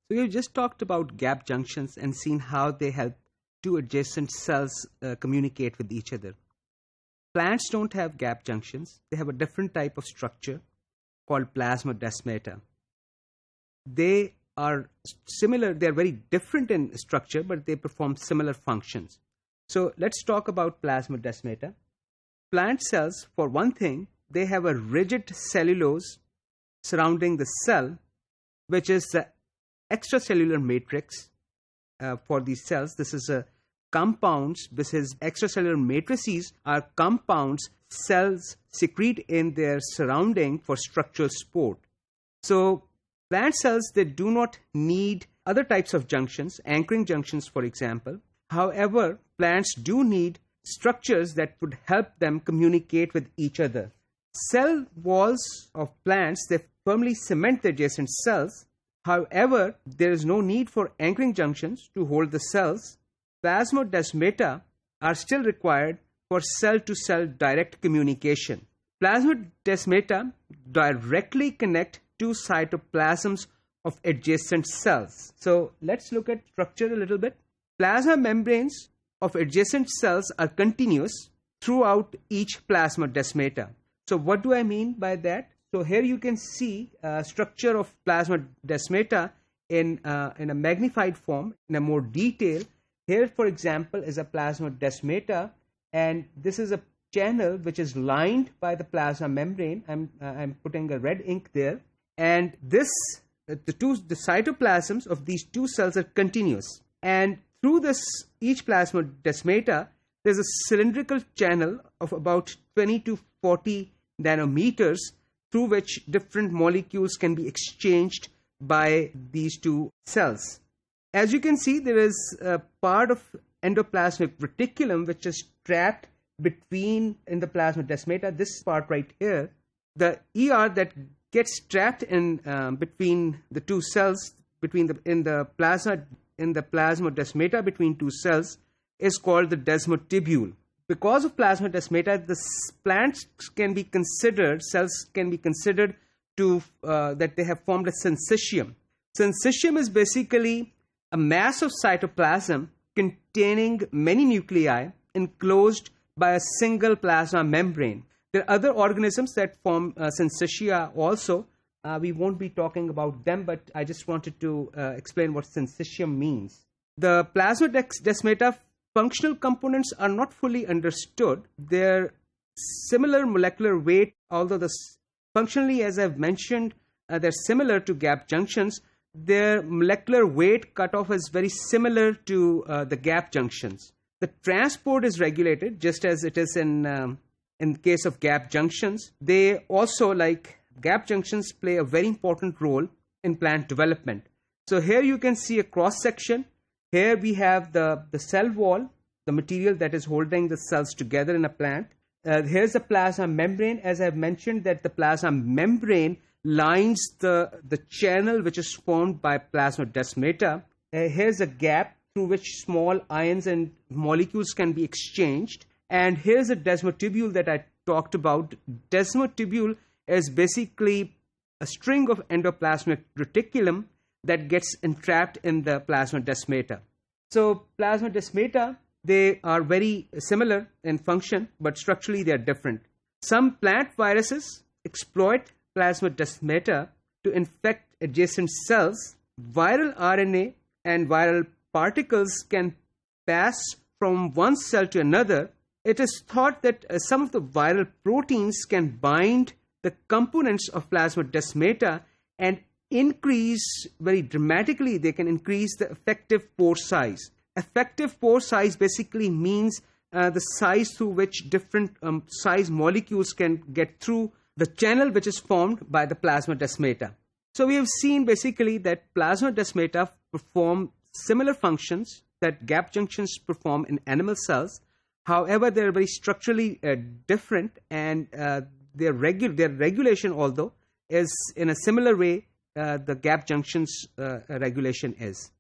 So we've just talked about gap junctions and seen how they help two adjacent cells communicate with each other. Plants don't have gap junctions. They have a different type of structure called plasmodesmata. They are similar. They're very different in structure, but they perform similar functions. So let's talk about plasmodesmata. Plant cells, for one thing, they have a rigid cellulose surrounding the cell, which is the extracellular matrix for these cells. This is a compounds. This is extracellular matrices are compounds cells secrete in their surrounding for structural support. So plant cells, they do not need other types of junctions, anchoring junctions, for example. However, plants do need structures that would help them communicate with each other. Cell walls of plants, they firmly cement the adjacent cells. However, there is no need for anchoring junctions to hold the cells. Plasmodesmata are still required for cell-to-cell direct communication. Plasmodesmata directly connect two cytoplasms of adjacent cells. So let's look at structure a little bit. Plasma membranes of adjacent cells are continuous throughout each plasmodesmata. So what do I mean by that? So here you can see structure of plasmodesmata in a magnified form, in a more detail. Here, for example, is a plasmodesmata, and this is a channel which is lined by the plasma membrane. I'm putting a red ink there, and the cytoplasms of these two cells are continuous, and through this each plasmodesmata there's a cylindrical channel of about 20 to 40 nanometers through which different molecules can be exchanged by these two cells. As you can see, there is a part of endoplasmic reticulum which is trapped in the plasmodesmata. This part right here, the ER that gets trapped in between the two cells, in the plasmodesmata between two cells, is called the desmotubule. Because of plasmodesmata, the plants can be considered, cells can be considered to that they have formed a syncytium. Syncytium is basically a mass of cytoplasm containing many nuclei enclosed by a single plasma membrane. There are other organisms that form syncytia also. We won't be talking about them, but I just wanted to explain what syncytium means. The plasmodesmata functional components are not fully understood. Their similar molecular weight, although functionally, as I've mentioned, they're similar to gap junctions, their molecular weight cutoff is very similar to the gap junctions. The transport is regulated just as it is in case of gap junctions. They also, like gap junctions, play a very important role in plant development. So here you can see a cross section. Here we have the cell wall, the material that is holding the cells together in a plant. Here's the plasma membrane. As I've mentioned, that the plasma membrane lines the channel which is formed by plasmodesmata. Here's a gap through which small ions and molecules can be exchanged. And here's a desmotubule that I talked about. Desmotubule is basically a string of endoplasmic reticulum that gets entrapped in the plasmodesmata. So plasmodesmata, they are very similar in function, but structurally they are different. Some plant viruses exploit plasmodesmata to infect adjacent cells. Viral RNA and viral particles can pass from one cell to another. It is thought that some of the viral proteins can bind the components of plasmodesmata and increase very dramatically. They can increase the effective pore size. Effective pore size basically means the size through which different size molecules can get through the channel which is formed by the plasmodesmata. So we have seen basically that plasmodesmata perform similar functions that gap junctions perform in animal cells. However, they are very structurally different, and their regulation, although, is in a similar way the gap junctions regulation is.